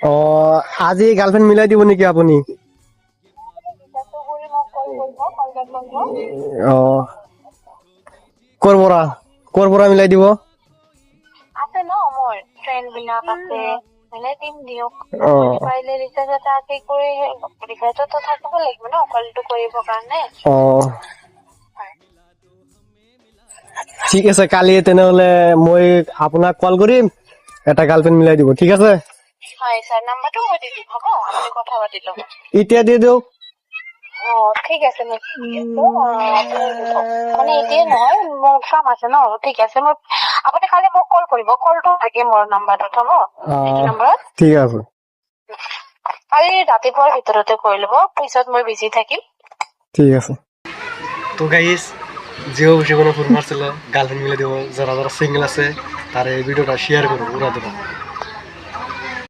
অ আজি গাৰ্লফ্ৰেণ্ড মিলাই দিব নেকি আপুনি অ কৰ পৰা মিলাই দিব আছে ন মোৰ ফ্ৰেণ্ড বিলাক আছে মিলাই দিম দিয়ক অ পাৰিলে ৰিচাৰ্জ এটা কৰি ৰিচাৰ্জতো থাকিব লাগিব ন কলটো কৰিবৰ কাৰণে অ ঠিক আছে কালি তেনেহলে মই আপোনাক কল কৰিম এটা গাৰ্লফ্ৰেণ্ড মিলাই দিব ঠিক আছে হয় স্যার নাম্বারটো মই দি দিম হ'ব আপুনি কথা পাতি ল'ব এতিয়া দি দিওক অ ঠিক আছে মানে এতিয়া নহয় মোৰ কাম আছে ন ঠিক আছে মই আপুনি খালি মোক কল কৰিব কলটো থাকে মোৰ নাম্বাৰটোত হ'ব এইটো নাম্বাৰত ঠিক আছে কালি ৰাতিপুৱাৰ ভিতৰতে কৰি ল'ব পিছত মই বিজি থাকিম ঠিক আছে তো গাইস যেও জীবনে ফুরমার ছিল গার্লফ্রেন্ড মিলে দেবো যারা যারা সিঙ্গেল আছে তার এই ভিডিওটা শেয়ার করবো ওরা দেবো